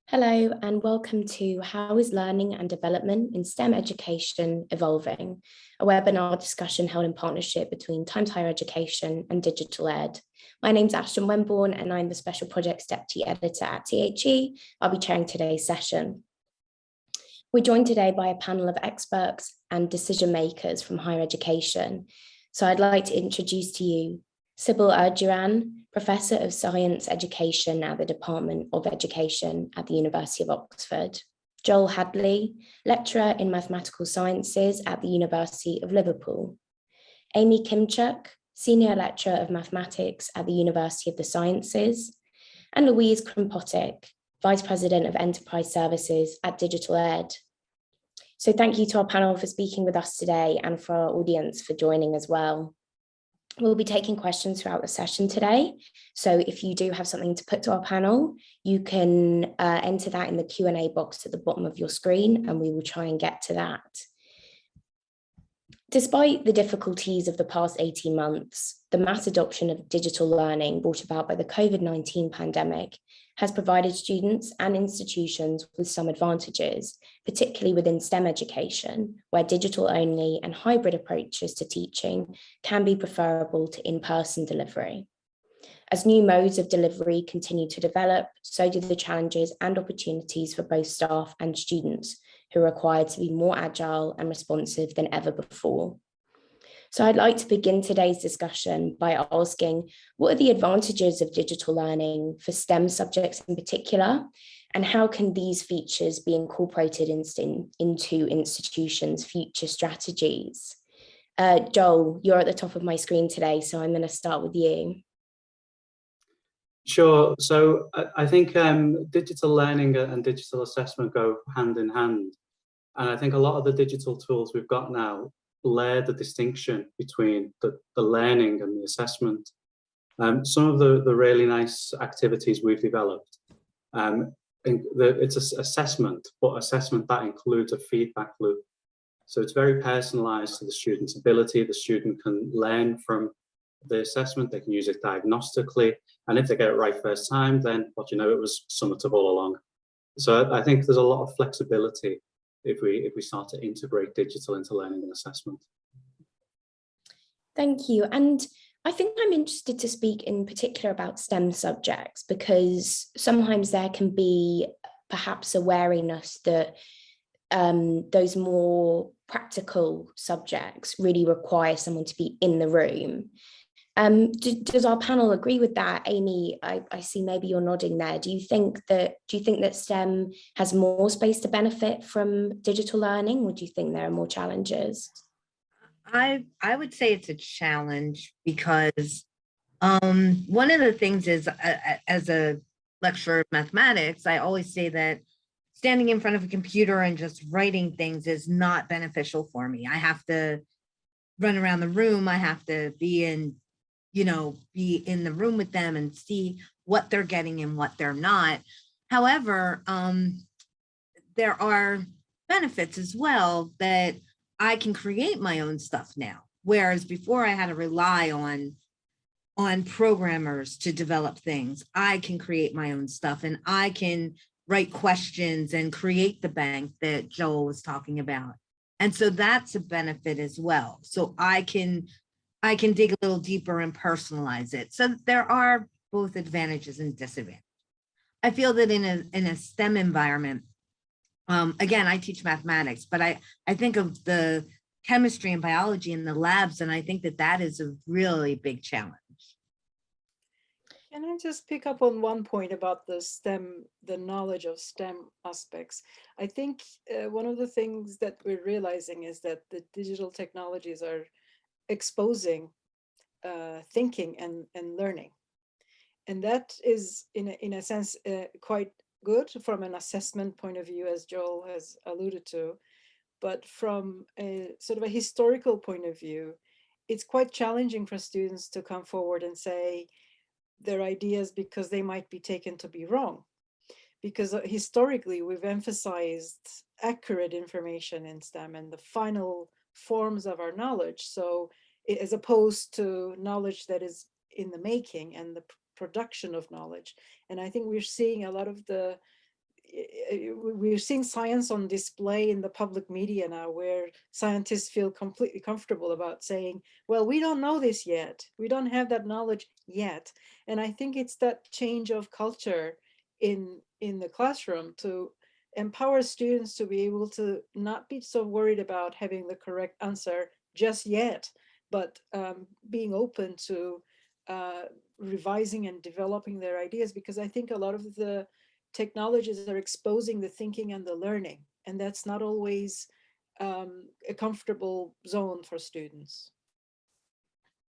Hello and welcome to How is Learning and Development in STEM Education Evolving, a webinar discussion held in partnership between Times Higher Education and Digital Ed. My name's Ashton Wemborn and I'm the Special Projects Deputy Editor at THE. I'll be chairing today's session. We're joined today by a panel of experts and decision makers from higher education. So I'd like to introduce to you Sybil Erduran, Professor of Science Education at the Department of Education at the University of Oxford. Joel Hadley, Lecturer in Mathematical Sciences at the University of Liverpool. Amy Kimchuk, Senior Lecturer of Mathematics at the University of the Sciences. And Louise Krompotik, Vice President of Enterprise Services at Digital Ed. So thank you to our panel for speaking with us today and for our audience for joining as well. We'll be taking questions throughout the session today. So if you do have something to put to our panel, you can enter that in the Q&A box at the bottom of your screen, and we will try and get to that. Despite the difficulties of the past 18 months, the mass adoption of digital learning brought about by the COVID-19 pandemic has provided students and institutions with some advantages, particularly within STEM education, where digital-only and hybrid approaches to teaching can be preferable to in-person delivery. As new modes of delivery continue to develop, so do the challenges and opportunities for both staff and students, who are required to be more agile and responsive than ever before. So I'd like to begin today's discussion by asking, what are the advantages of digital learning for STEM subjects in particular, and how can these features be incorporated into institutions' future strategies? Joel, you're at the top of my screen today, so I'm going to start with you. Sure. So I think digital learning and digital assessment go hand in hand. And I think a lot of the digital tools we've got now blur the distinction between the learning and the assessment. Some of the really nice activities we've developed, it's an assessment, but assessment that includes a feedback loop. So it's very personalized to the student's ability. The student can learn from the assessment, they can use it diagnostically, and if they get it right first time, then what you know, it was summative all along. So I think there's a lot of flexibility if we start to integrate digital into learning and assessment. Thank you. And I think I'm interested to speak in particular about STEM subjects, because sometimes there can be perhaps a wariness that those more practical subjects really require someone to be in the room. Does our panel agree with that? Amy, I see maybe you're nodding there. Do you think that STEM has more space to benefit from digital learning, or do you think there are more challenges? I would say it's a challenge because one of the things is, as a lecturer of mathematics, I always say that standing in front of a computer and just writing things is not beneficial for me. I have to run around the room. I have to be in the room with them and see what they're getting and what they're not. However, there are benefits as well, that I can create my own stuff now. Whereas before I had to rely on programmers to develop things. I can create my own stuff, and I can write questions and create the bank that Joel was talking about. And so that's a benefit as well. So I can dig a little deeper and personalize it. So there are both advantages and disadvantages. I feel that in a STEM environment, again, I teach mathematics, but I think of the chemistry and biology in the labs, and I think that is a really big challenge. Can I just pick up on one point about the knowledge of STEM aspects? I think one of the things that we're realizing is that the digital technologies are exposing thinking and learning. And that is, in a sense, quite good from an assessment point of view, as Joel has alluded to. But from a sort of a historical point of view, it's quite challenging for students to come forward and say their ideas, because they might be taken to be wrong. Because historically, we've emphasized accurate information in STEM and the final forms of our knowledge. So as opposed to knowledge that is in the making and the production of knowledge. And I think we're seeing a lot of the we're seeing science on display in the public media now, where scientists feel completely comfortable about saying, well, we don't know this yet. We don't have that knowledge yet. And I think it's that change of culture in the classroom to empower students to be able to not be so worried about having the correct answer just yet, but being open to revising and developing their ideas, because I think a lot of the technologies are exposing the thinking and the learning, and that's not always a comfortable zone for students.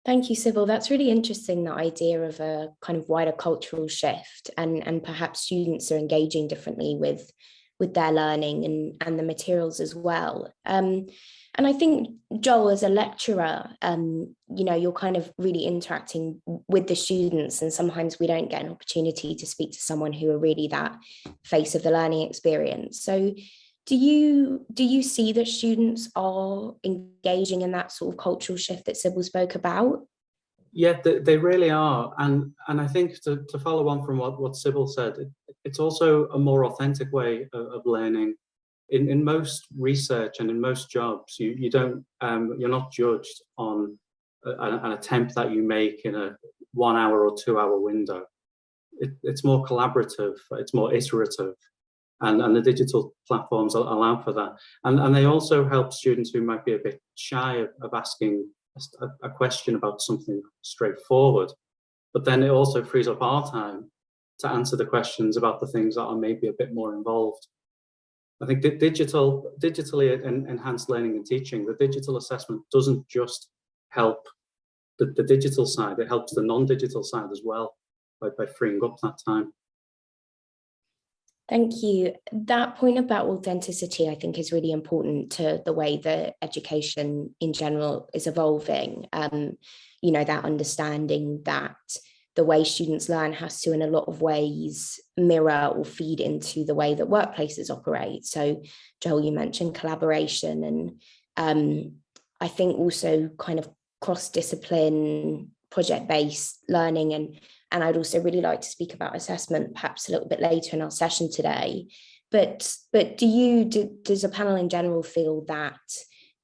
Thank you, Sybil. That's really interesting, the idea of a kind of wider cultural shift, and perhaps students are engaging differently with their learning and the materials as well. And I think, Joel, as a lecturer, you know, you're kind of really interacting with the students, and sometimes we don't get an opportunity to speak to someone who are really that face of the learning experience. So do you see that students are engaging in that sort of cultural shift that Sybil spoke about? Yeah, they really are. And I think to follow on from what Sybil said, it's also a more authentic way of learning. In most research and in most jobs, you don't you're not judged on an attempt that you make in a 1 hour or 2 hour window. It's more collaborative, it's more iterative, and the digital platforms allow for that. And they also help students who might be a bit shy of asking a question about something straightforward, but then it also frees up our time to answer the questions about the things that are maybe a bit more involved. I think that digitally enhanced learning and teaching, the digital assessment doesn't just help the digital side, it helps the non-digital side as well by freeing up that time. Thank you. That point about authenticity, I think, is really important to the way that education in general is evolving. You know, that understanding that the way students learn has to, in a lot of ways, mirror or feed into the way that workplaces operate. So, Joel, you mentioned collaboration, and I think also kind of cross-discipline, project-based learning, and I'd also really like to speak about assessment perhaps a little bit later in our session today. But does the panel in general feel that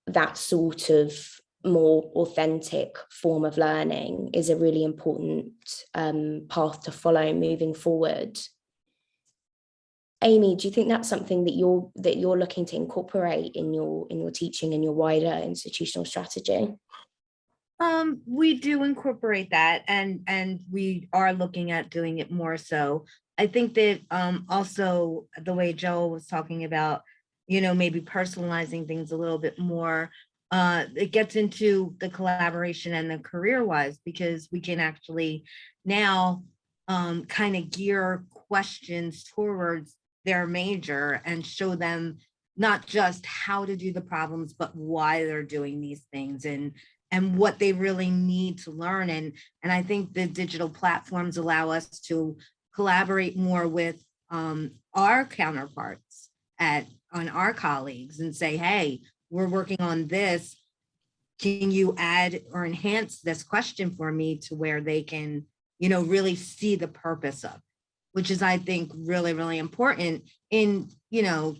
that sort of more authentic form of learning is a really important path to follow moving forward? Amy, do you think that's something that you're looking to incorporate in your teaching and your wider institutional strategy? We do incorporate that, and we are looking at doing it more so. I think that also the way Joel was talking about, you know, maybe personalizing things a little bit more, it gets into the collaboration and the career-wise, because we can actually now kind of gear questions towards their major and show them not just how to do the problems, but why they're doing these things and what they really need to learn. And I think the digital platforms allow us to collaborate more with our counterparts on our colleagues and say, hey, we're working on this. Can you add or enhance this question for me to where they can, you know, really see the purpose of, which is, I think, really, really important in, you know,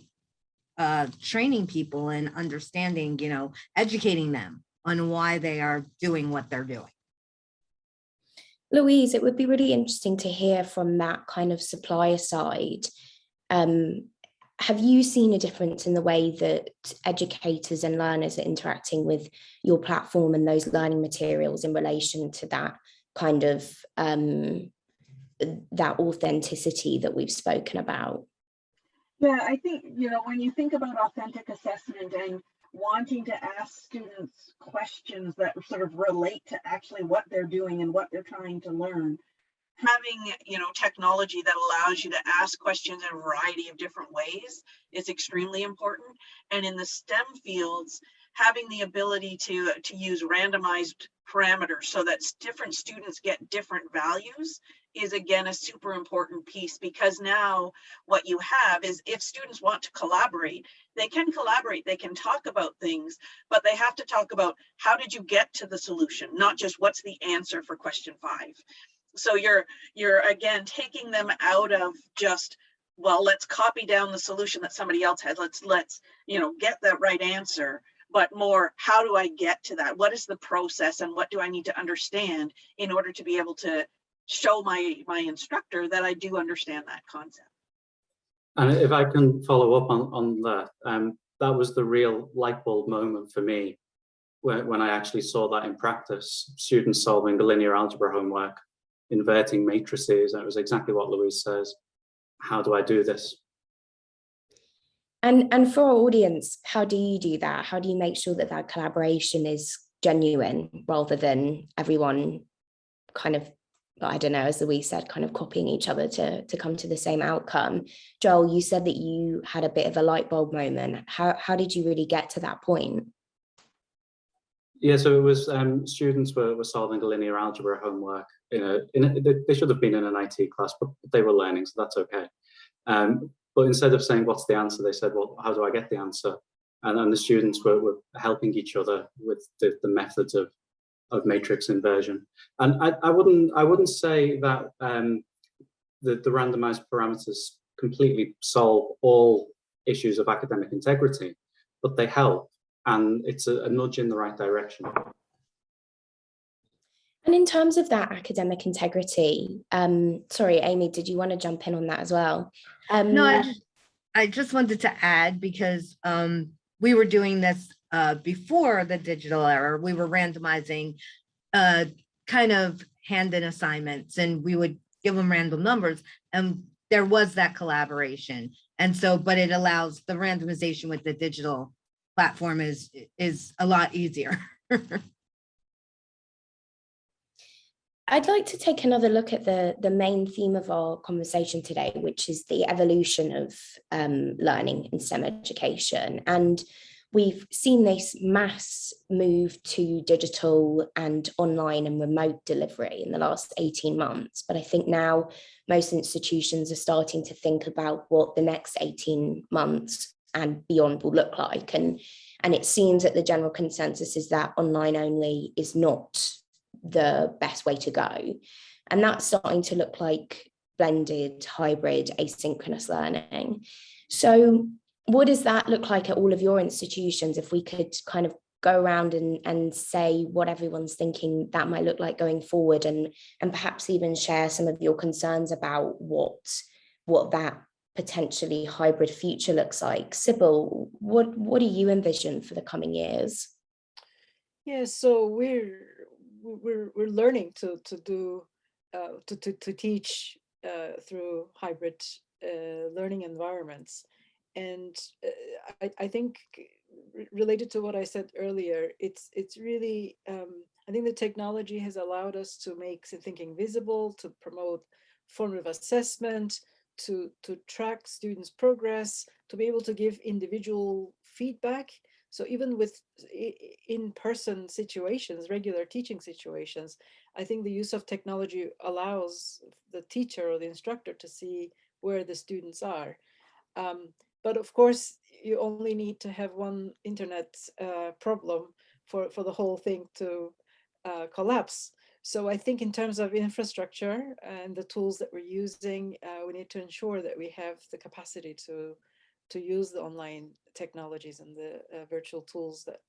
training people and understanding, you know, educating them on why they are doing what they're doing. Louise, it would be really interesting to hear from that kind of supplier side. Have you seen a difference in the way that educators and learners are interacting with your platform and those learning materials in relation to that kind of that authenticity that we've spoken about? Yeah, I think, you know, when you think about authentic assessment and wanting to ask students questions that sort of relate to actually what they're doing and what they're trying to learn, having, you know, technology that allows you to ask questions in a variety of different ways is extremely important. And in the STEM fields, having the ability to use randomized parameters so that different students get different values is, again, a super important piece, because now what you have is, if students want to collaborate, they can collaborate, they can talk about things, but they have to talk about how did you get to the solution, not just what's the answer for question 5. So you're again taking them out of just well, let's copy down the solution that somebody else had. Let's get that right answer, but more, how do I get to that? What is the process, and what do I need to understand in order to be able to show my instructor that I do understand that concept? And if I can follow up on that, that was the real light bulb moment for me when I actually saw that in practice, students solving the linear algebra homework, inverting matrices, and it was exactly what Louise says. How do I do this? And for our audience, how do you do that? How do you make sure that that collaboration is genuine rather than everyone kind of, I don't know, as Louise said, kind of copying each other to come to the same outcome? Joel, you said that you had a bit of a light bulb moment. How did you really get to that point? Yeah, so it was students were solving a linear algebra homework. They should have been in an IT class, but they were learning, so that's okay. But instead of saying, what's the answer, they said, well, how do I get the answer? And the students were helping each other with the methods of matrix inversion. And I wouldn't say that the randomized parameters completely solve all issues of academic integrity, but they help, and it's a nudge in the right direction. And in terms of that academic integrity, sorry, Amy, did you want to jump in on that as well? No, I just wanted to add, because we were doing this before the digital era. We were randomizing kind of hand-in assignments, and we would give them random numbers, and there was that collaboration. And so, but it allows the randomization with the digital platform is a lot easier. I'd like to take another look at the main theme of our conversation today, which is the evolution of learning in STEM education. And we've seen this mass move to digital and online and remote delivery in the last 18 months. But I think now most institutions are starting to think about what the next 18 months and beyond will look like. And it seems that the general consensus is that online only is not the best way to go. And that's starting to look like blended, hybrid, asynchronous learning. So what does that look like at all of your institutions? If we could kind of go around and say what everyone's thinking that might look like going forward, and perhaps even share some of your concerns about what that potentially hybrid future looks like. Sybil, what do you envision for the coming years? Yeah, so we're learning to teach through hybrid learning environments, and I think related to what I said earlier, it's really I think the technology has allowed us to make thinking visible, to promote formative assessment, to track students' progress, to be able to give individual feedback. So even with in-person situations, regular teaching situations, I think the use of technology allows the teacher or the instructor to see where the students are. But of course, you only need to have one internet problem for the whole thing to collapse. So I think in terms of infrastructure and the tools that we're using, we need to ensure that we have the capacity to use the online technologies and the virtual tools that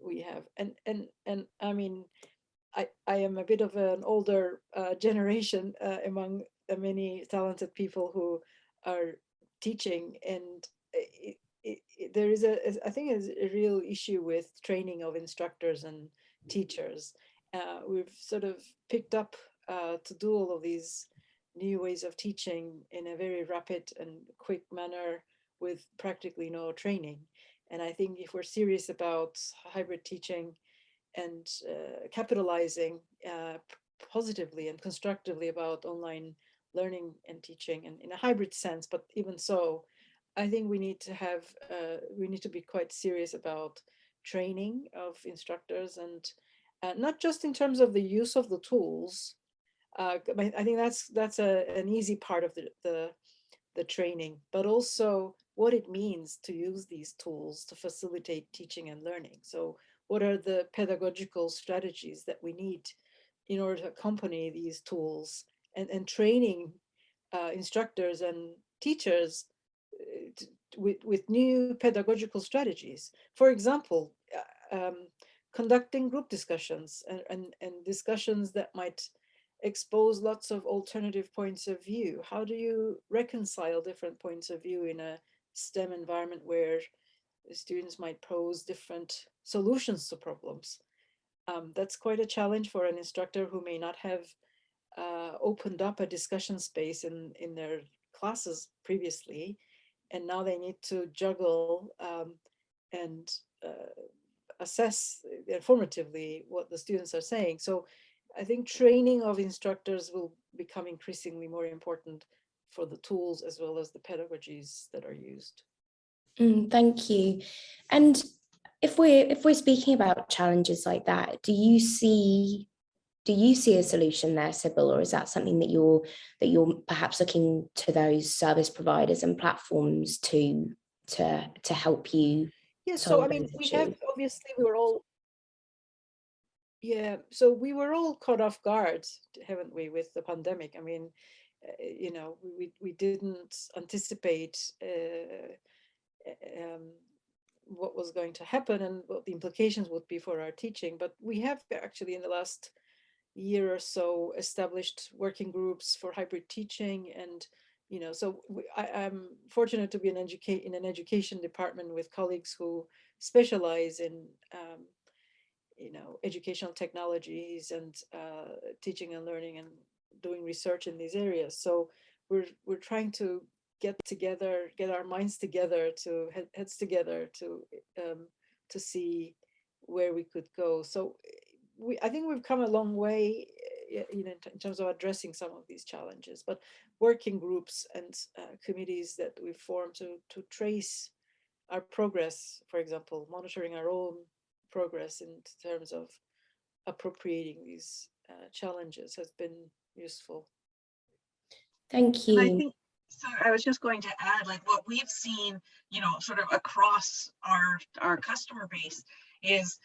we have. And I mean, I am a bit of an older generation among many talented people who are teaching, and there is I think is a real issue with training of instructors and teachers. We've sort of picked up to do all of these new ways of teaching in a very rapid and quick manner with practically no training. And I think if we're serious about hybrid teaching and capitalizing positively and constructively about online learning and teaching, and in a hybrid sense, but even so, I think we need to be quite serious about training of instructors, and not just in terms of the use of the tools. I think that's an easy part of the training, but also what it means to use these tools to facilitate teaching and learning. So what are the pedagogical strategies that we need in order to accompany these tools, and training instructors and teachers with new pedagogical strategies. For example, conducting group discussions and discussions that might expose lots of alternative points of view. How do you reconcile different points of view in a STEM environment where students might pose different solutions to problems? That's quite a challenge for an instructor who may not have opened up a discussion space in their classes previously, and now they need to juggle and assess informatively what the students are saying. So I think training of instructors will become increasingly more important for the tools as well as the pedagogies that are used. Thank you. And if we're speaking about challenges like that, do you see a solution there, Sybil, or is that something that you're perhaps looking to those service providers and platforms to help you? Yes, so I mean, we have, obviously we were all, so we were all caught off guard, haven't we, with the pandemic? I mean, you know, we didn't anticipate what was going to happen and what the implications would be for our teaching. But we have actually in the last year or so established working groups for hybrid teaching, and you know, so I'm fortunate to be in an education department with colleagues who specialize in you know, educational technologies and teaching and learning and doing research in these areas. So we're trying to get our minds together, to heads together to see where we could go. So I think we've come a long way, you know, in terms of addressing some of these challenges. But working groups and committees that we've formed to trace our progress, for example, monitoring our own progress in terms of appropriating these challenges, has been useful. Thank you. And I think, so I was just going to add, like what we've seen, you know, sort of across our customer base is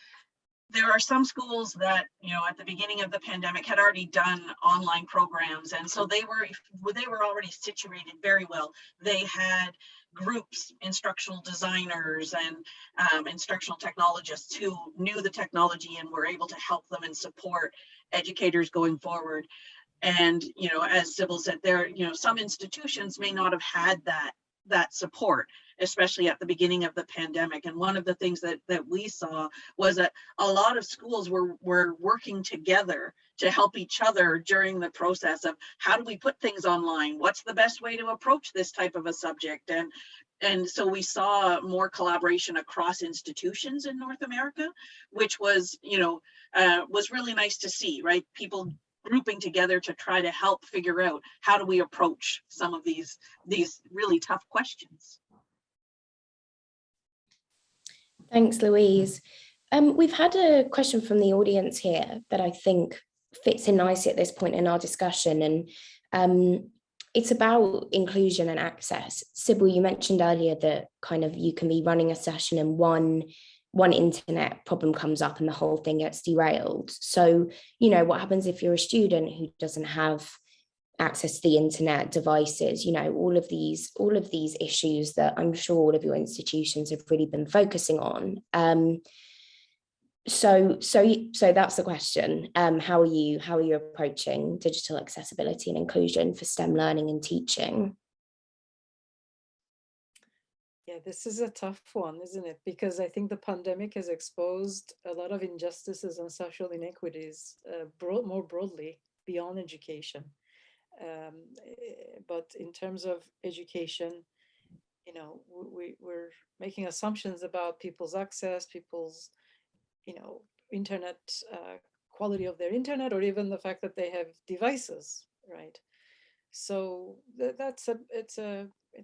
there are some schools that, you know, at the beginning of the pandemic had already done online programs. And so they were already situated very well. They had groups, instructional designers and instructional technologists who knew the technology and were able to help them and support educators going forward. And, you know, as Sybil said, there, you know, some institutions may not have had that support, especially at the beginning of the pandemic. And one of the things that we saw was that a lot of schools were working together to help each other during the process of how do we put things online? What's the best way to approach this type of a subject? And so we saw more collaboration across institutions in North America, which was, you know, was really nice to see, right? People grouping together to try to help figure out how do we approach some of these really tough questions. Thanks, Louise. We've had a question from the audience here that I think fits in nicely at this point in our discussion, and it's about inclusion and access. Sybil, you mentioned earlier that kind of you can be running a session and one internet problem comes up and the whole thing gets derailed. So, you know, what happens if you're a student who doesn't have access to the internet, devices, you know, all of these issues that I'm sure all of your institutions have really been focusing on. So that's the question. How are you approaching digital accessibility and inclusion for STEM learning and teaching? Yeah, this is a tough one, isn't it? Because I think the pandemic has exposed a lot of injustices and social inequities more broadly beyond education. But in terms of education, you know, we're making assumptions about people's access, people's, you know, internet, quality of their internet, or even the fact that they have devices, right? So it's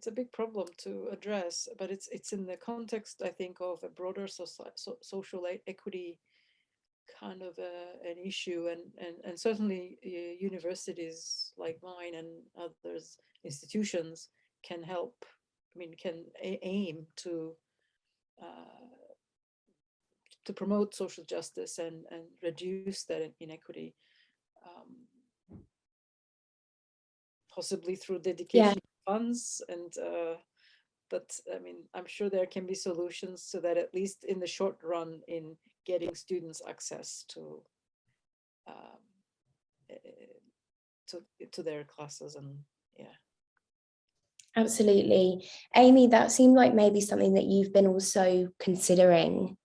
a big problem to address, but it's in the context, I think, of a broader social equity kind of an issue, and certainly universities like mine and others institutions can help. I mean, can aim to promote social justice and reduce that inequity, possibly through dedication funds, and but I mean, I'm sure there can be solutions so that at least in the short run, in getting students access to their classes, and yeah. Absolutely. Amy, that seemed like maybe something that you've been also considering.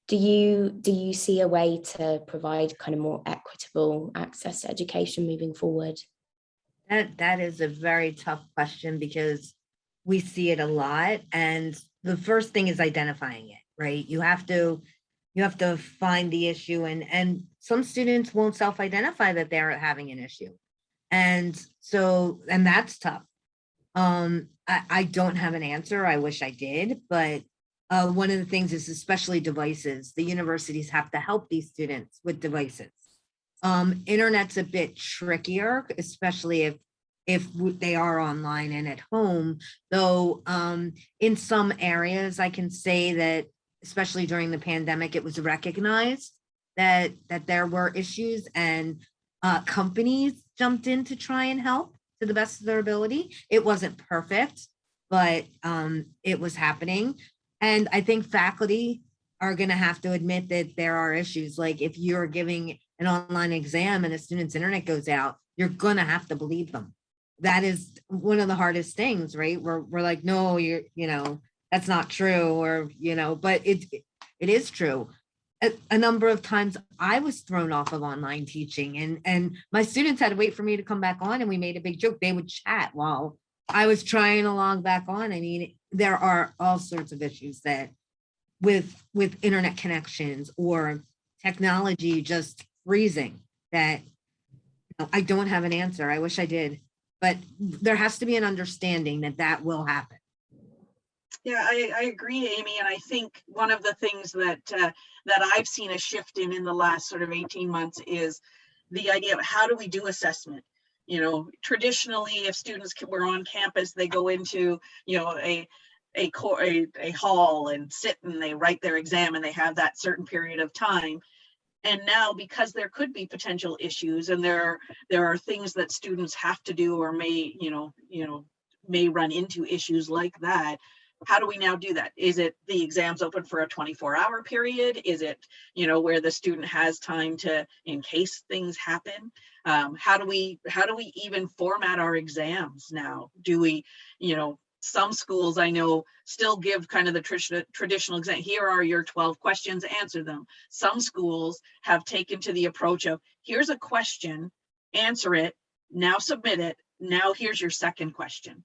Do you see a way to provide kind of more equitable access to education moving forward? That is a very tough question, because we see it a lot. And the first thing is identifying it, right? You have to find the issue, and some students won't self-identify that they're having an issue. And that's tough. I don't have an answer. I wish I did, but one of the things is, especially devices, the universities have to help these students with devices. Internet's a bit trickier, especially if they are online and at home, though. In some areas, I can say that, especially during the pandemic, it was recognized that there were issues, and companies jumped in to try and help to the best of their ability. It wasn't perfect, but it was happening. And I think faculty are going to have to admit that there are issues. Like, if you're giving an online exam and a student's internet goes out, you're going to have to believe them. That is one of the hardest things, right? We're like, no, that's not true, or, but it is true. A number of times I was thrown off of online teaching, and my students had to wait for me to come back on, and we made a big joke. They would chat while I was trying to log back on. I mean, there are all sorts of issues that with internet connections or technology just freezing, that I don't have an answer. I wish I did, but there has to be an understanding that will happen. Yeah, I agree, Amy. And I think one of the things that I've seen a shift in the last sort of 18 months is the idea of, how do we do assessment? Traditionally, if students were on campus, they go into, a hall and sit and they write their exam, and they have that certain period of time. And now, because there could be potential issues, and there are things that students have to do, or may run into issues like that. How do we now do that? Is it the exams open for a 24-hour period? Is it, where the student has time to, in case things happen? How do we even format our exams now? Do we, some schools I know still give kind of the traditional exam. Here are your 12 questions, answer them. Some schools have taken to the approach of, here's a question, answer it, now submit it, now here's your second question.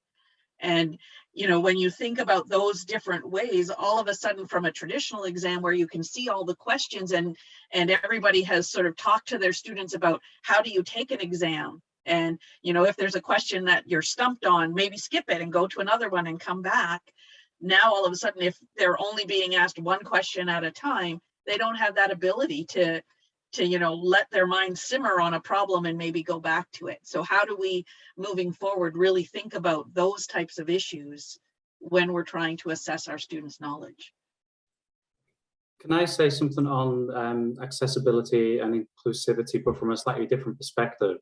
And, when you think about those different ways, all of a sudden, from a traditional exam where you can see all the questions, and everybody has sort of talked to their students about, how do you take an exam? And, if there's a question that you're stumped on, maybe skip it and go to another one and come back. Now, all of a sudden, if they're only being asked one question at a time, they don't have that ability to let their mind simmer on a problem and maybe go back to it. So how do we, moving forward, really think about those types of issues when we're trying to assess our students' knowledge? Can I say something on accessibility and inclusivity, but from a slightly different perspective?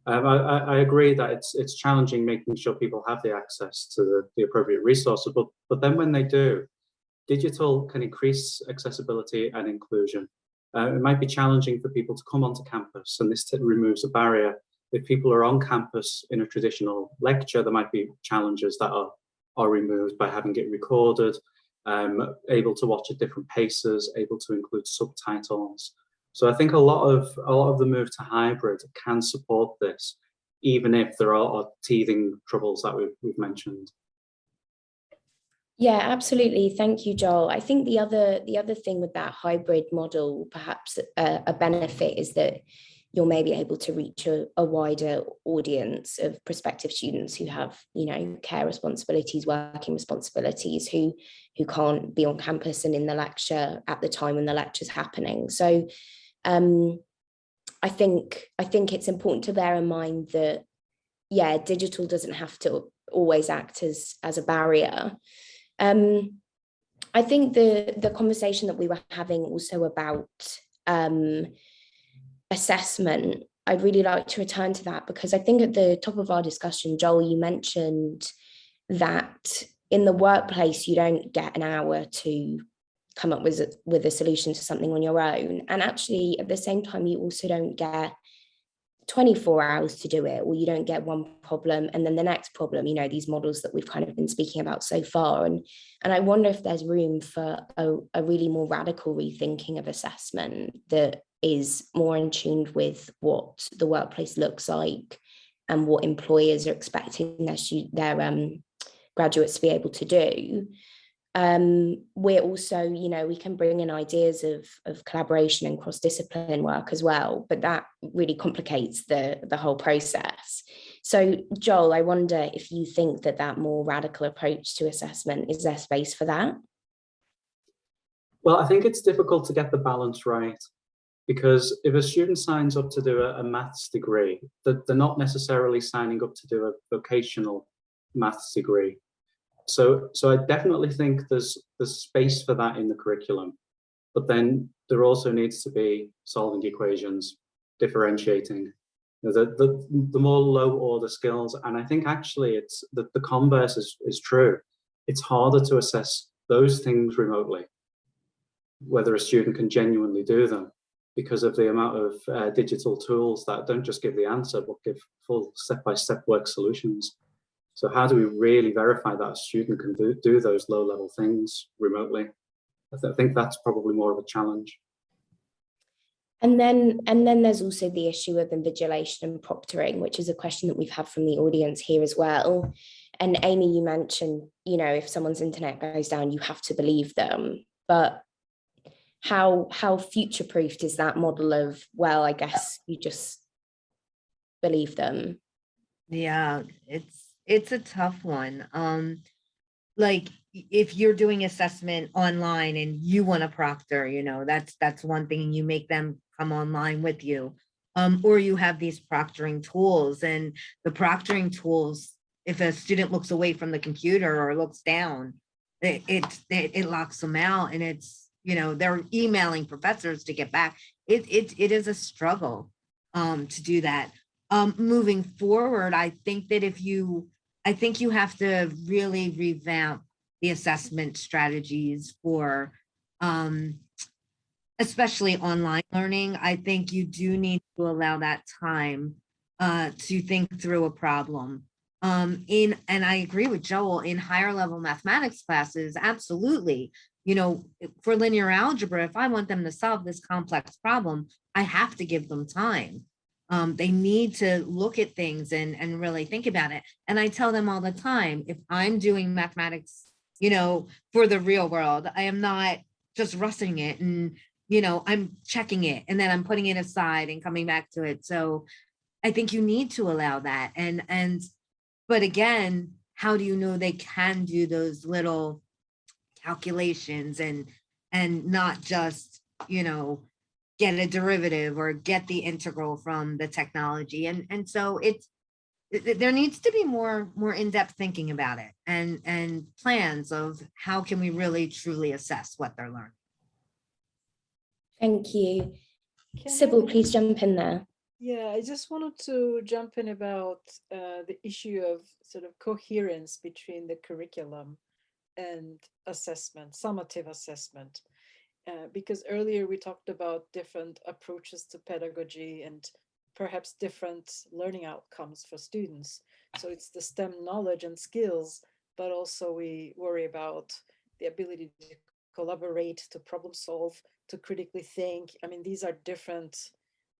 I agree that it's challenging making sure people have the access to the appropriate resources, but then when they do, digital can increase accessibility and inclusion. It might be challenging for people to come onto campus, and this removes a barrier. If people are on campus in a traditional lecture, there might be challenges that are removed by having it recorded, able to watch at different paces, able to include subtitles. So I think a lot of the move to hybrid can support this, even if there are teething troubles that we've mentioned. Yeah, absolutely. Thank you, Joel. I think the other thing with that hybrid model, perhaps a benefit, is that you're maybe able to reach a wider audience of prospective students who have, care responsibilities, working responsibilities, who can't be on campus and in the lecture at the time when the lecture's happening. So I think it's important to bear in mind that, yeah, digital doesn't have to always act as a barrier. I think the conversation that we were having also about assessment I'd really like to return to that, because I think at the top of our discussion, Joel, you mentioned that in the workplace, you don't get an hour to come up with a solution to something on your own. And actually, at the same time, you also don't get 24 hours to do it, or you don't get one problem and then the next problem, these models that we've kind of been speaking about so far. And I wonder if there's room for a really more radical rethinking of assessment that is more in tune with what the workplace looks like and what employers are expecting their graduates to be able to do. We're also, we can bring in ideas of collaboration and cross-discipline work as well, but that really complicates the whole process. So Joel, I wonder if you think that more radical approach to assessment, is there space for that? Well, I think it's difficult to get the balance right, because if a student signs up to do a maths degree, they're not necessarily signing up to do a vocational maths degree. So I definitely think there's space for that in the curriculum, but then there also needs to be solving equations, differentiating, the more low order skills. And I think actually it's the converse is true. It's harder to assess those things remotely, whether a student can genuinely do them, because of the amount of digital tools that don't just give the answer, but give full step-by-step work solutions. So how do we really verify that a student can do those low-level things remotely? I think that's probably more of a challenge. And then there's also the issue of invigilation and proctoring, which is a question that we've had from the audience here as well. And Amy, you mentioned, if someone's internet goes down, you have to believe them. But how future-proofed is that model of, well, I guess you just believe them? Yeah, it's a tough one. Like if you're doing assessment online and you want to proctor, that's one thing, and you make them come online with you. Or you have these proctoring tools, and the proctoring tools, if a student looks away from the computer or looks down, it locks them out, and it's, they're emailing professors to get back. It is a struggle to do that. Moving forward, I think you have to really revamp the assessment strategies for especially online learning. I think you do need to allow that time to think through a problem. And I agree with Joel, in higher level mathematics classes, absolutely. For linear algebra, if I want them to solve this complex problem, I have to give them time. They need to look at things and really think about it. And I tell them all the time, if I'm doing mathematics, for the real world, I am not just rushing it and, I'm checking it and then I'm putting it aside and coming back to it. So I think you need to allow that. But again, how do you know they can do those little calculations and not just, get a derivative or get the integral from the technology? And so there needs to be more in-depth thinking about it and plans of how can we really truly assess what they're learning. Thank you. Sybil, please jump in there. Yeah, I just wanted to jump in about the issue of sort of coherence between the curriculum and assessment, summative assessment. Because earlier we talked about different approaches to pedagogy and perhaps different learning outcomes for students. So it's the STEM knowledge and skills, but also we worry about the ability to collaborate, to problem solve, to critically think. I mean, these are different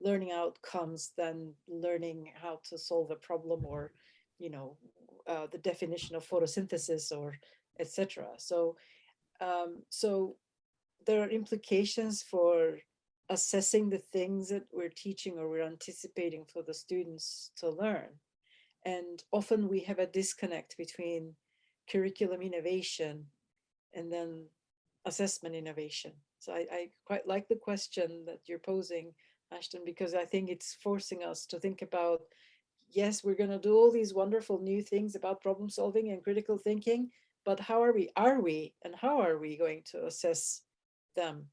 learning outcomes than learning how to solve a problem or, the definition of photosynthesis or etc. So there are implications for assessing the things that we're teaching or we're anticipating for the students to learn. And often we have a disconnect between curriculum innovation and then assessment innovation. So I quite like the question that you're posing, Ashton, because I think it's forcing us to think about, yes, we're going to do all these wonderful new things about problem solving and critical thinking, but how are we going to assess them?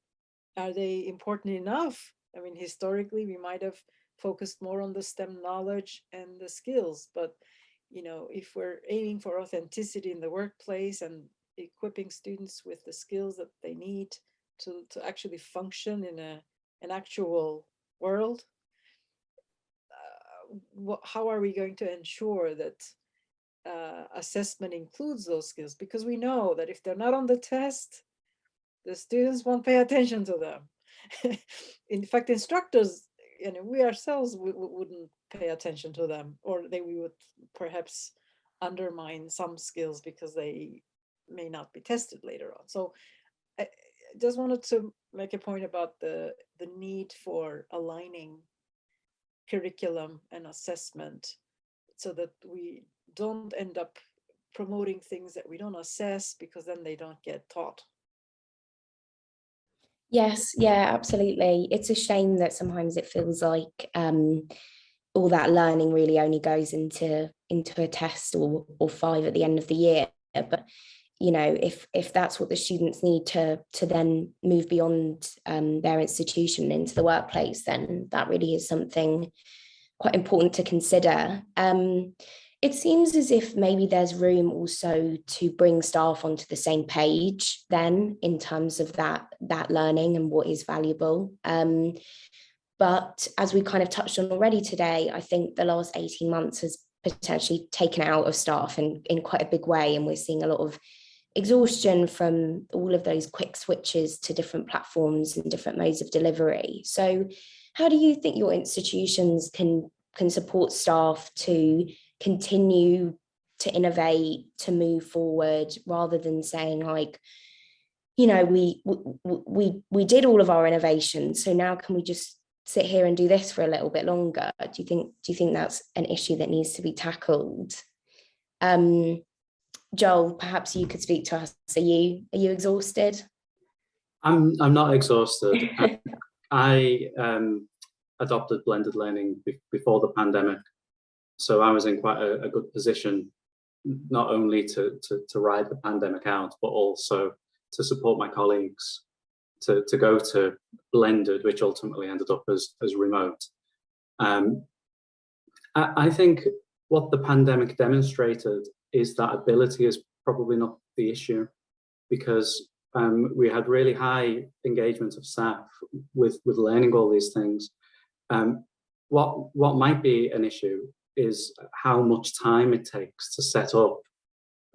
Are they important enough? I mean, historically, we might have focused more on the STEM knowledge and the skills. But, you know, if we're aiming for authenticity in the workplace and equipping students with the skills that they need to actually function in an actual world, how are we going to ensure that assessment includes those skills? Because we know that if they're not on the test, the students won't pay attention to them. In fact, instructors, you know, we ourselves wouldn't pay attention to them, or we would perhaps undermine some skills because they may not be tested later on. So I just wanted to make a point about the need for aligning curriculum and assessment so that we don't end up promoting things that we don't assess, because then they don't get taught. Yes, yeah, absolutely. It's a shame that sometimes it feels like all that learning really only goes into a test or 5 at the end of the year. But you know, if that's what the students need to then move beyond their institution into the workplace, then that really is something quite important to consider. It seems as if maybe there's room also to bring staff onto the same page then in terms of that learning and what is valuable. But as we kind of touched on already today, I think the last 18 months has potentially taken out of staff in quite a big way. And we're seeing a lot of exhaustion from all of those quick switches to different platforms and different modes of delivery. So how do you think your institutions can support staff to continue to innovate, to move forward, rather than saying like, you know, we did all of our innovations, so now can we just sit here and do this for a little bit longer? Do you think that's an issue that needs to be tackled? Joel, perhaps you could speak to us. Are you exhausted? I'm not exhausted. I adopted blended learning before the pandemic, so I was in quite a good position, not only to ride the pandemic out, but also to support my colleagues to go to blended, which ultimately ended up as remote. I think what the pandemic demonstrated is that ability is probably not the issue, because we had really high engagement of staff with learning all these things. What might be an issue is how much time it takes to set up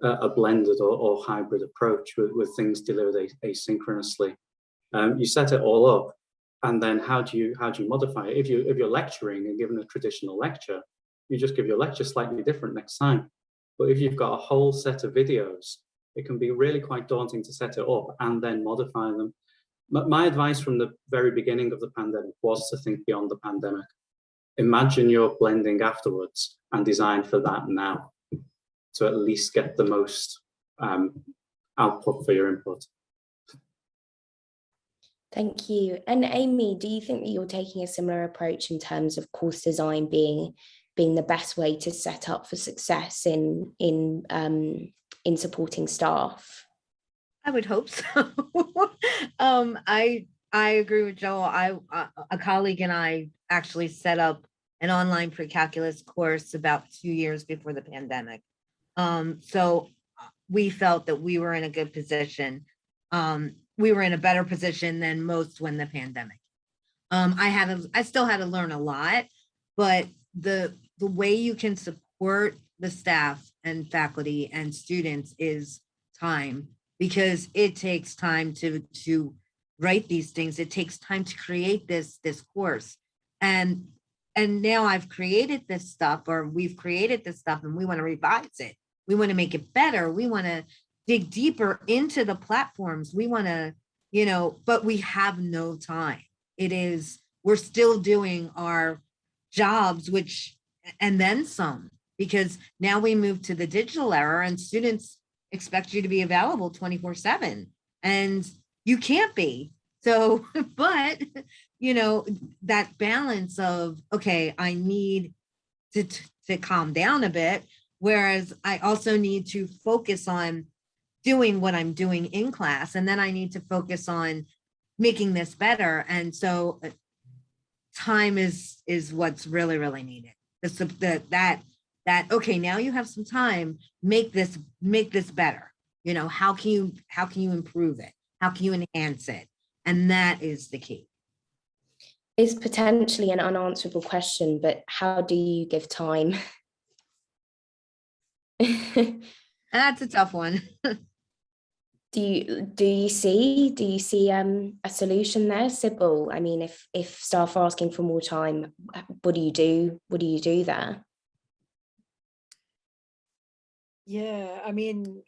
a blended or hybrid approach with things delivered asynchronously. You set it all up, and then how do you modify it? If you're lecturing and giving a traditional lecture, you just give your lecture slightly different next time. But if you've got a whole set of videos, it can be really quite daunting to set it up and then modify them. My advice from the very beginning of the pandemic was to think beyond the pandemic. Imagine your blending afterwards and design for that now, to at least get the most output for your input. Thank you. And Amy, do you think that you're taking a similar approach in terms of course design being the best way to set up for success in supporting staff? I would hope so. I agree with Joel. A colleague and I actually set up an online pre-calculus course about 2 years before the pandemic. So we felt that we were in a good position. We were in a better position than most when the pandemic. I still had to learn a lot, but the way you can support the staff and faculty and students is time, because it takes time to write these things. It takes time to create this course. And now I've created this stuff, or we've created this stuff, and we want to revise it. We want to make it better. We want to dig deeper into the platforms. We want to, but we have no time. We're still doing our jobs, and then some, because now we move to the digital era and students expect you to be available 24/7, and you can't be. So, but, that balance of, okay, I need to calm down a bit, whereas I also need to focus on doing what I'm doing in class, and then I need to focus on making this better. And so time is what's really needed. That okay, now you have some time, make this better. You know, how can you improve it? How can you enhance it? And that is the key. It's potentially an unanswerable question, but how do you give time? That's a tough one. Do you see a solution there, Sybil? I mean, if staff are asking for more time, what do you do? What do you do there? Yeah, I mean,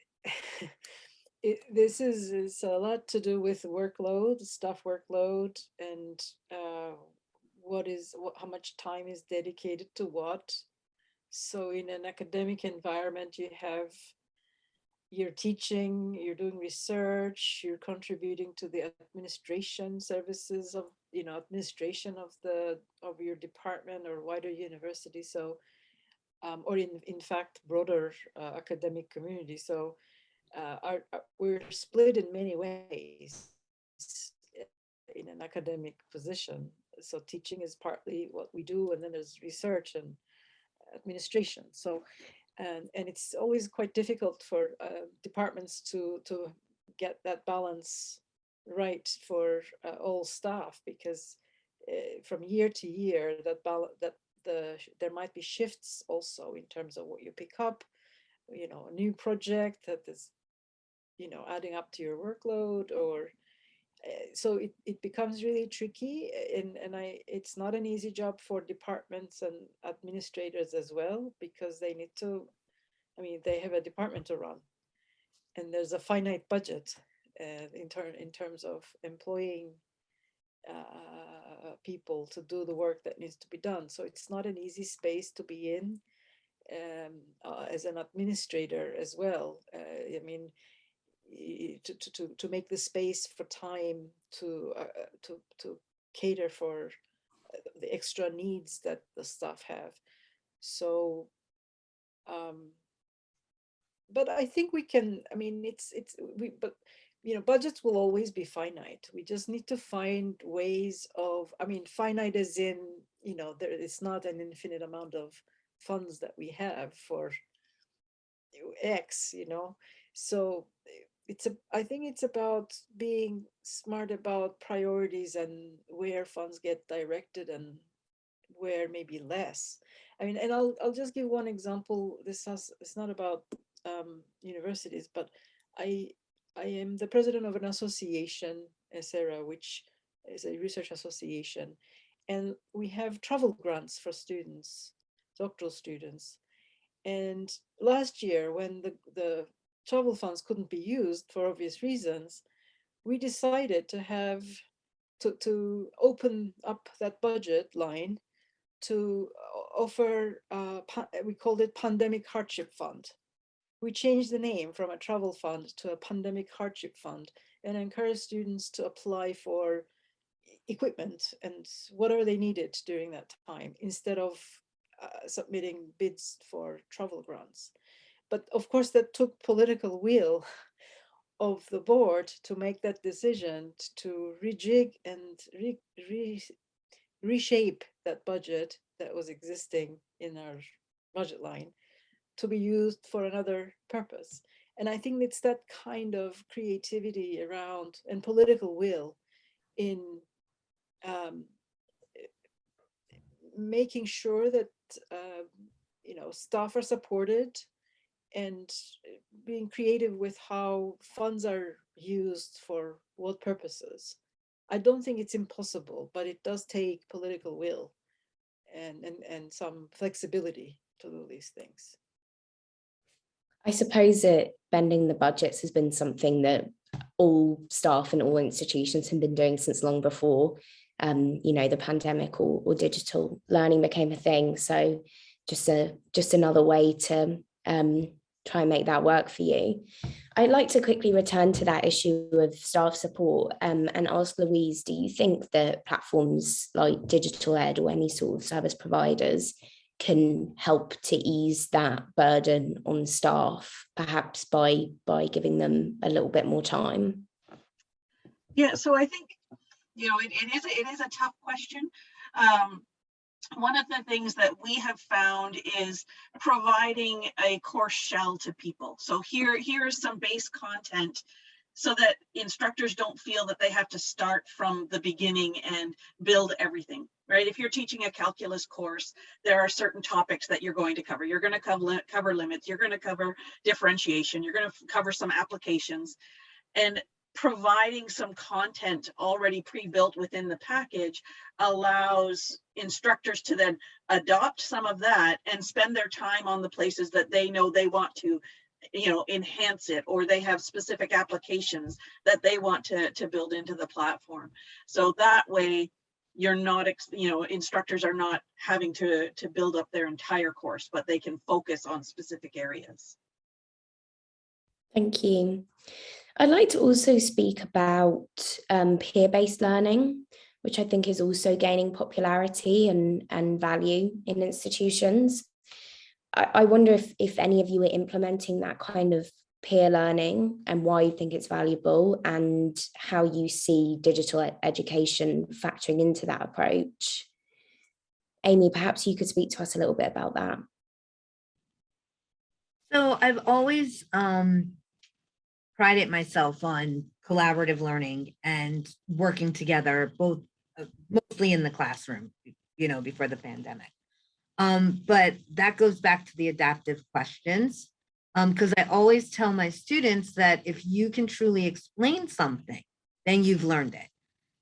it's a lot to do with workload, staff workload, and how much time is dedicated to what. So in an academic environment, you're teaching, you're doing research, you're contributing to the administration services of, administration of your department or wider university. So, or in fact, broader academic community. So we're split in many ways in an academic position. So teaching is partly what we do, and then there's research and administration. So, and it's always quite difficult for departments to get that balance right for all staff, because from year to year there might be shifts also in terms of what you pick up, a new project that is, adding up to your workload, or so it becomes really tricky, and it's not an easy job for departments and administrators as well, because they need to, they have a department to run, and there's a finite budget in terms of employing people to do the work that needs to be done. So it's not an easy space to be in as an administrator as well. To make the space for time to cater for the extra needs that the staff have. So, but I think we can. Budgets will always be finite. We just need to find ways of. Finite as in, it's not an infinite amount of funds that we have for X. So I think it's about being smart about priorities and where funds get directed and where maybe less. And I'll just give one example. It's not about universities, but I am the president of an association, ESERA, which is a research association, and we have travel grants for students, doctoral students. And last year, when the travel funds couldn't be used for obvious reasons, we decided to open up that budget line to offer, we called it Pandemic Hardship Fund. We changed the name from a travel fund to a Pandemic Hardship Fund, and encouraged students to apply for equipment and whatever they needed during that time, instead of submitting bids for travel grants. But of course, that took political will of the board to make that decision to rejig and reshape that budget that was existing in our budget line to be used for another purpose. And I think it's that kind of creativity around and political will in making sure that staff are supported, and being creative with how funds are used for what purposes. I don't think it's impossible, but it does take political will and some flexibility to do these things. I suppose that bending the budgets has been something that all staff and all institutions have been doing since long before the pandemic or digital learning became a thing. So just another way to try and make that work for you. I'd like to quickly return to that issue of staff support and ask Louise, do you think that platforms like Digital Ed or any sort of service providers can help to ease that burden on staff, perhaps by giving them a little bit more time? Yeah, so I think, it is a tough question. One of the things that we have found is providing a course shell to people. So here is some base content so that instructors don't feel that they have to start from the beginning and build everything, right? If you're teaching a calculus course, there are certain topics that you're going to cover. You're going to cover limits, you're going to cover differentiation, you're going to cover some applications, and providing some content already pre-built within the package allows instructors to then adopt some of that and spend their time on the places that they know they want to, enhance it, or they have specific applications that they want to build into the platform. So that way you're not, instructors are not having to build up their entire course, but they can focus on specific areas. Thank you. I'd like to also speak about peer-based learning, which I think is also gaining popularity and value in institutions. I wonder if any of you are implementing that kind of peer learning and why you think it's valuable, and how you see digital education factoring into that approach. Amy, perhaps you could speak to us a little bit about that. So I've always prided myself on collaborative learning and working together, both mostly in the classroom, before the pandemic. But that goes back to the adaptive questions, because I always tell my students that if you can truly explain something, then you've learned it.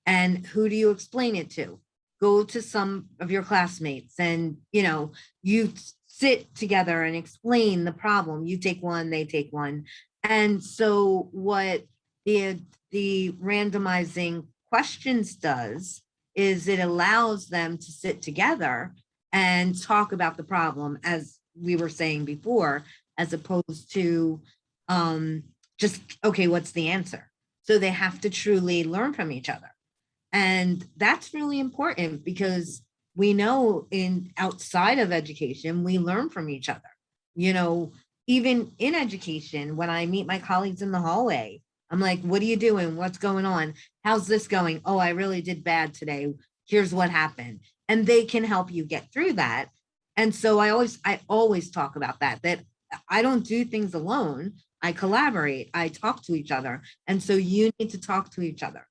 And who do you explain it to? Go to some of your classmates and, you sit together and explain the problem. You take one, they take one. And so what the randomizing questions does is it allows them to sit together and talk about the problem, as we were saying before, as opposed to just, okay, what's the answer? So they have to truly learn from each other. And that's really important, because we know outside of education, we learn from each other. Even in education, when I meet my colleagues in the hallway, I'm like, what are you doing? What's going on? How's this going? Oh, I really did bad today. Here's what happened. And they can help you get through that. And so I always talk about that I don't do things alone. I collaborate, I talk to each other. And so you need to talk to each other.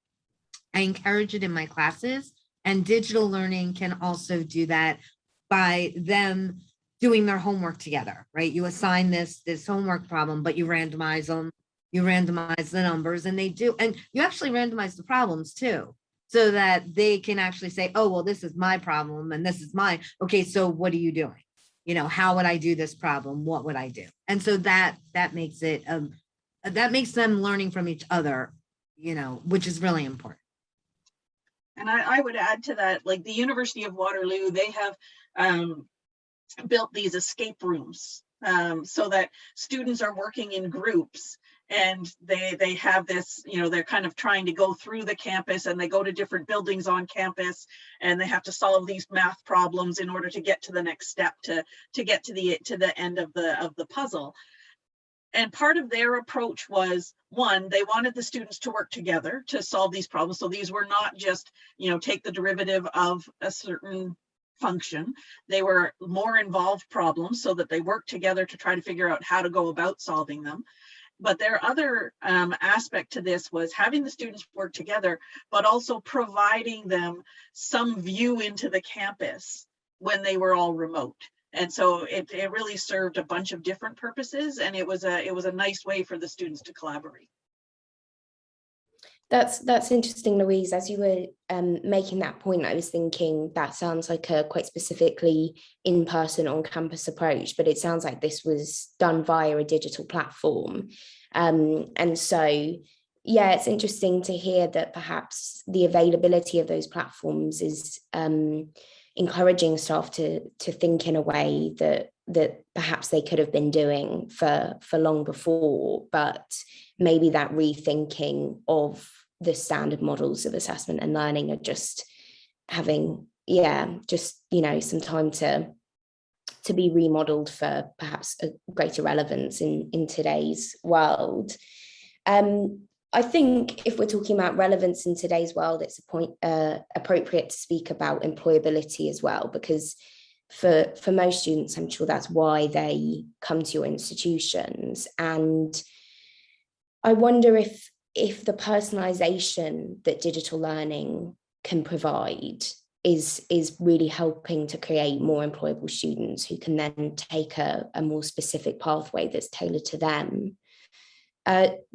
I encourage it in my classes, and digital learning can also do that by them doing their homework together, right? You assign this homework problem, but you randomize them, you randomize the numbers, and they do, and you actually randomize the problems too, so that they can actually say, oh, well, this is my problem and this is mine. Okay, so what are you doing? How would I do this problem? What would I do? And so that makes it, that makes them learning from each other, which is really important. And I would add to that, like the University of Waterloo, they have built these escape rooms so that students are working in groups, and they have this, they're kind of trying to go through the campus, and they go to different buildings on campus, and they have to solve these math problems in order to get to the next step, to get to the end of the puzzle. And part of their approach was, one, they wanted the students to work together to solve these problems. So these were not just, take the derivative of a certain function. They were more involved problems, so that they worked together to try to figure out how to go about solving them. But their other aspect to this was having the students work together, but also providing them some view into the campus when they were all remote. And so it really served a bunch of different purposes, and it was a nice way for the students to collaborate. That's interesting, Louise. As you were making that point, I was thinking that sounds like a quite specifically in-person on-campus approach, but it sounds like this was done via a digital platform. And so, yeah, it's interesting to hear that perhaps the availability of those platforms is encouraging staff to think in a way that perhaps they could have been doing for long before, but maybe that rethinking of the standard models of assessment and learning are just having, some time to be remodeled for perhaps a greater relevance in today's world. I think if we're talking about relevance in today's world, it's appropriate to speak about employability as well, because for most students, I'm sure that's why they come to your institutions. And I wonder if the personalization that digital learning can provide is really helping to create more employable students who can then take a more specific pathway that's tailored to them.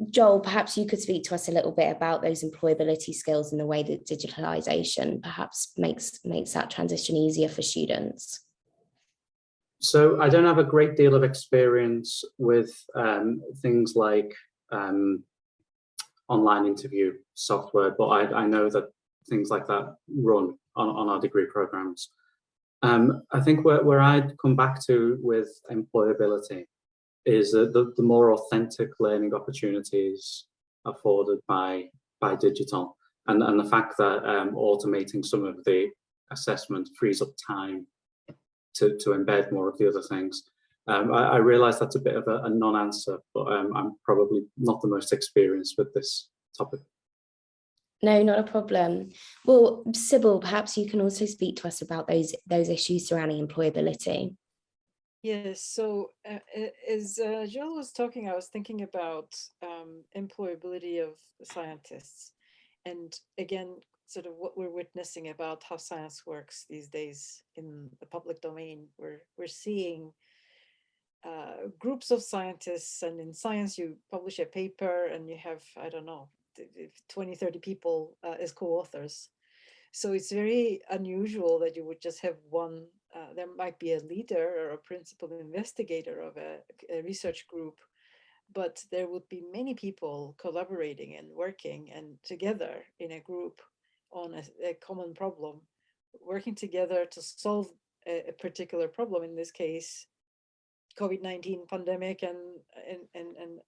Joel, perhaps you could speak to us a little bit about those employability skills and the way that digitalization perhaps makes that transition easier for students. So I don't have a great deal of experience with things like online interview software, but I know that things like that run on our degree programs. I think where I'd come back to with employability is the more authentic learning opportunities afforded by digital, and the fact that automating some of the assessment frees up time to embed more of the other things. I realize that's a bit of a non-answer, but I'm probably not the most experienced with this topic. No, not a problem. Well, Sybil, perhaps you can also speak to us about those issues surrounding employability. Yes, so as Joel was talking, I was thinking about employability of scientists. And again, sort of what we're witnessing about how science works these days in the public domain. We're seeing groups of scientists, and in science you publish a paper and you have, I don't know, 20, 30 people as co-authors. So it's very unusual that you would just have one, there might be a leader or a principal investigator of a research group, but there would be many people collaborating and working and together in a group on a common problem, working together to solve a particular problem, in this case, COVID-19 pandemic and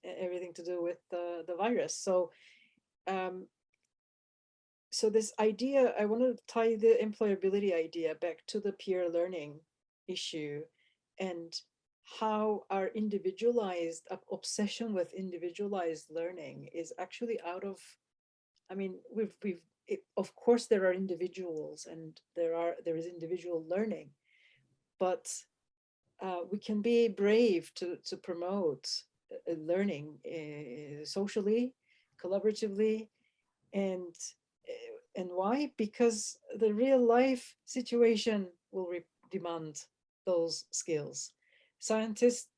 everything to do with the virus. So so this idea, I want to tie the employability idea back to the peer learning issue, and how our individualized obsession with individualized learning is actually out of, I mean, of course there are individuals and there is individual learning, but we can be brave to promote learning socially, collaboratively, and why? Because the real life situation will demand those skills. Scientists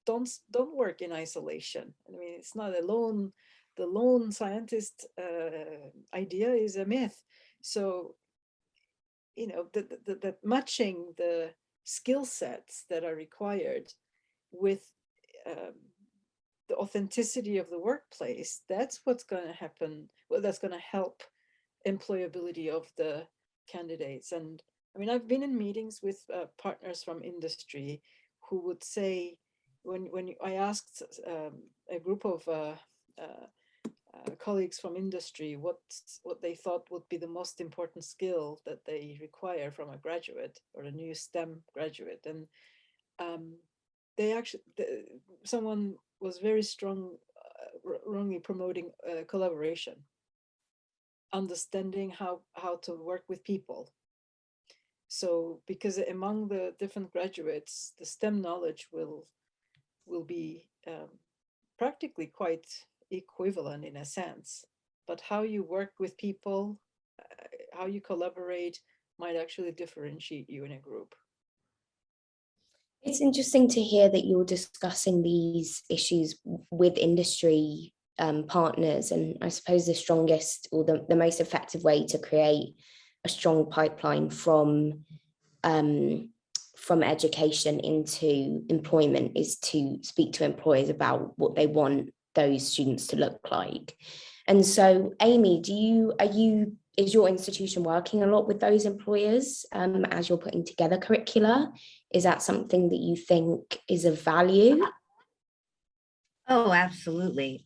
don't work in isolation. I mean, it's not alone. The lone scientist idea is a myth. So, you know, that matching the skill sets that are required with the authenticity of the workplace, that's what's going to happen. Well, that's going to help employability of the candidates. And I mean, I've been in meetings with partners from industry who would say, when I asked a group of colleagues from industry what they thought would be the most important skill that they require from a graduate or a new STEM graduate, and someone was very wrongly promoting collaboration, understanding how to work with people. So because among the different graduates, the STEM knowledge will be practically quite equivalent in a sense, but how you work with people, how you collaborate might actually differentiate you in a group. It's interesting to hear that you're discussing these issues with industry partners, and I suppose the strongest or the most effective way to create a strong pipeline from education into employment is to speak to employers about what they want those students to look like. And so, Amy, is your institution working a lot with those employers as you're putting together curricula? Is that something that you think is of value? Oh, absolutely.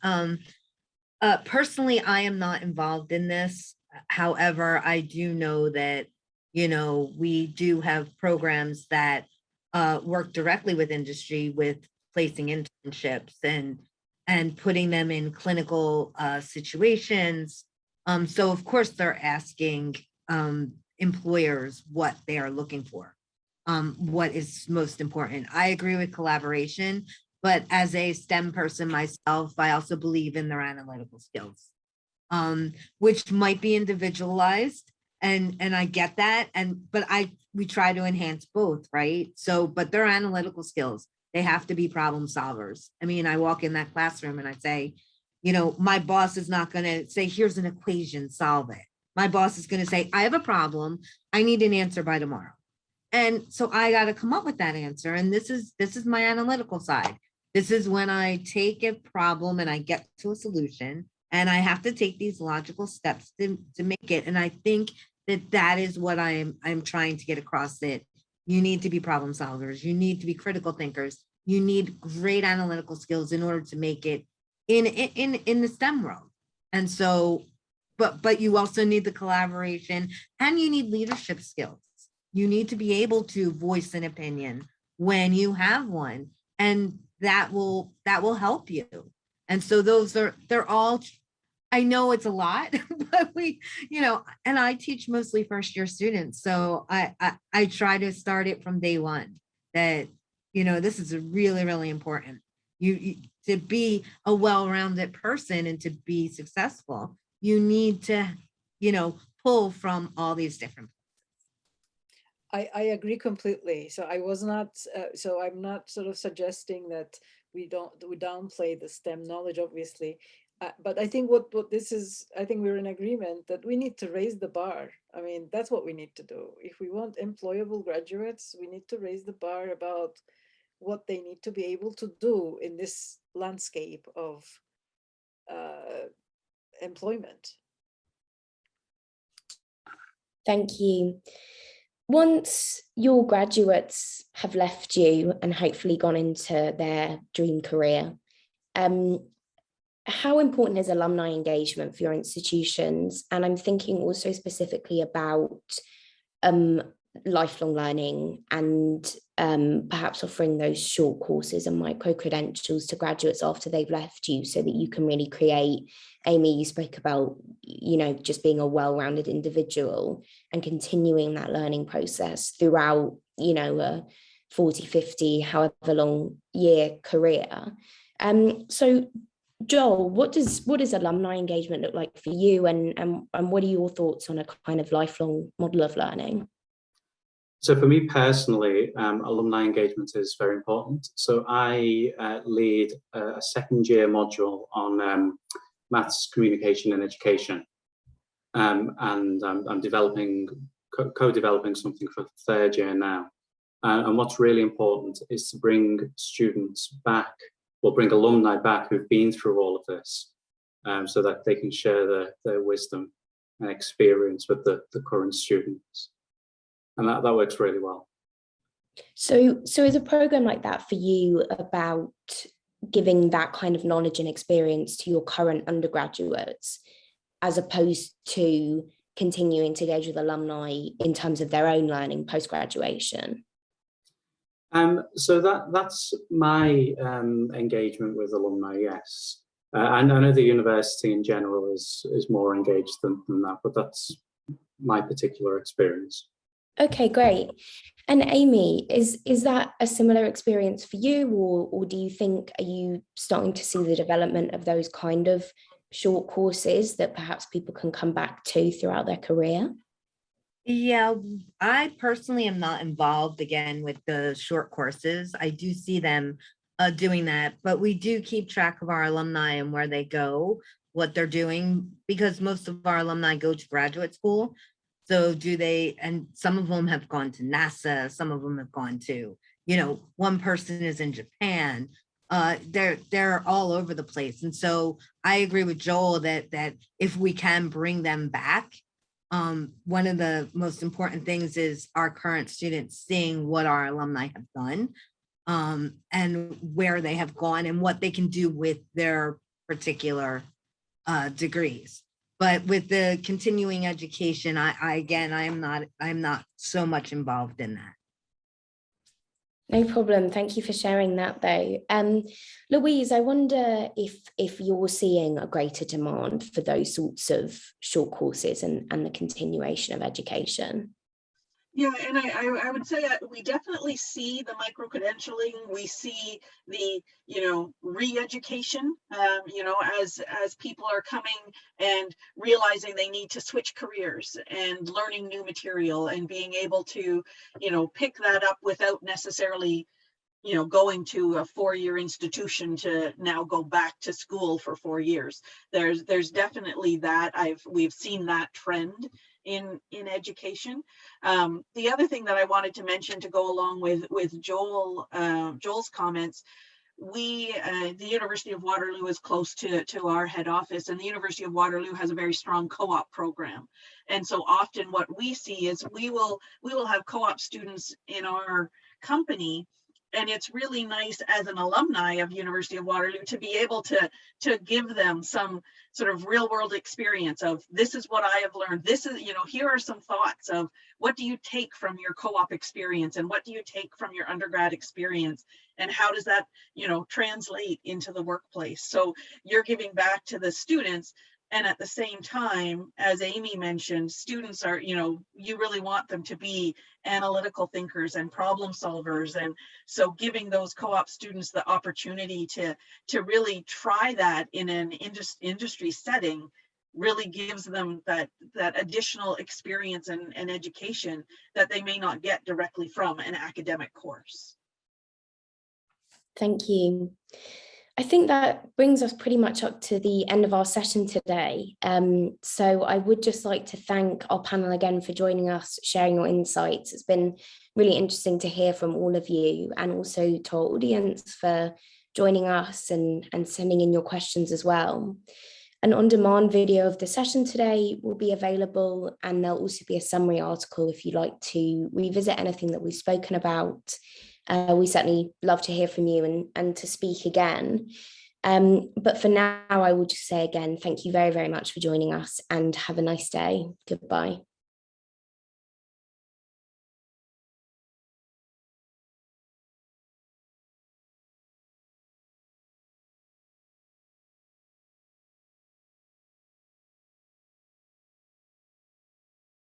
Personally, I am not involved in this. However, I do know that, you know, we do have programs that work directly with industry with placing internships and and putting them in clinical situations. So of course they're asking employers what they are looking for, what is most important. I agree with collaboration, but as a STEM person myself, I also believe in their analytical skills, which might be individualized. And I get that. But we try to enhance both, right? So, but their analytical skills, they have to be problem solvers. I mean, I walk in that classroom and I say, you know, my boss is not going to say, here's an equation, solve it. My boss is going to say, I have a problem. I need an answer by tomorrow. And so I got to come up with that answer. And this is my analytical side. This is when I take a problem and I get to a solution, and I have to take these logical steps to make it. And I think that is what I'm trying to get across, that you need to be problem solvers. You need to be critical thinkers. You need great analytical skills in order to make it in the STEM world. And so, but you also need the collaboration, and you need leadership skills. You need to be able to voice an opinion when you have one, and that will help you. And so they're all, I know it's a lot, but we, you know, and I teach mostly first year students. So I try to start it from day one, that, you know, this is really, really important. You to be a well-rounded person and to be successful, you need to, you know, pull from all these different places. I agree completely. So I was not, so I'm not sort of suggesting that we downplay the STEM knowledge, obviously. But I think what this is, I think we're in agreement that we need to raise the bar. I mean, that's what we need to do. If we want employable graduates, we need to raise the bar about what they need to be able to do in this landscape of employment. Thank you. Once your graduates have left you and hopefully gone into their dream career, how important is alumni engagement for your institutions? And I'm thinking also specifically about lifelong learning and perhaps offering those short courses and micro credentials to graduates after they've left you, so that you can really create, Amy, you spoke about, you know, just being a well-rounded individual and continuing that learning process throughout, you know, a 40, 50, however long year career. So Joel, what does alumni engagement look like for you, and what are your thoughts on a kind of lifelong model of learning? So for me personally, alumni engagement is very important. So I lead a second year module on maths, communication and education. And I'm developing, co-developing something for third year now. And what's really important is to bring students back, or bring alumni back who've been through all of this, so that they can share their wisdom and experience with the current students. And that works really well. So is a program like that for you about giving that kind of knowledge and experience to your current undergraduates, as opposed to continuing to engage with alumni in terms of their own learning post-graduation? So that's my engagement with alumni, yes. And I know the university in general is more engaged than that, but that's my particular experience. Okay, great. And Amy, is that a similar experience for you, or do you think, are you starting to see the development of those kind of short courses that perhaps people can come back to throughout their career? Yeah, I personally am not involved again with the short courses. I do see them doing that, but we do keep track of our alumni and where they go, what they're doing, because most of our alumni go to graduate school. So and some of them have gone to NASA, some of them have gone to, you know, one person is in Japan. They're all over the place. And so I agree with Joel that if we can bring them back, one of the most important things is our current students seeing what our alumni have done, and where they have gone and what they can do with their particular degrees. But with the continuing education, I'm not so much involved in that. No problem. Thank you for sharing that, though. Louise, I wonder if you're seeing a greater demand for those sorts of short courses and the continuation of education. Yeah, and I would say we definitely see the micro-credentialing. We see the, re-education, as people are coming and realizing they need to switch careers and learning new material and being able to, pick that up without necessarily, going to a 4-year institution to now go back to school for 4 years. There's definitely that. We've seen that trend in education. The other thing that I wanted to mention to go along with Joel's comments, the University of Waterloo is close to our head office, and the University of Waterloo has a very strong co-op program. And so often what we see is we will have co-op students in our company. And it's really nice as an alumni of University of Waterloo to be able to give them some sort of real world experience of, this is what I have learned. This is, here are some thoughts of what do you take from your co-op experience and what do you take from your undergrad experience and how does that, translate into the workplace. So you're giving back to the students. And at the same time, as Amy mentioned, students are, you really want them to be analytical thinkers and problem solvers. And so giving those co-op students the opportunity to really try that in an industry setting really gives them that additional experience and education that they may not get directly from an academic course. Thank you. I think that brings us pretty much up to the end of our session today. So I would just like to thank our panel again for joining us, sharing your insights. It's been really interesting to hear from all of you, and also to our audience for joining us and sending in your questions as well. An on-demand video of the session today will be available, and there'll also be a summary article if you'd like to revisit anything that we've spoken about. We certainly love to hear from you and to speak again. But for now, I will just say again, thank you very, very much for joining us and have a nice day. Goodbye.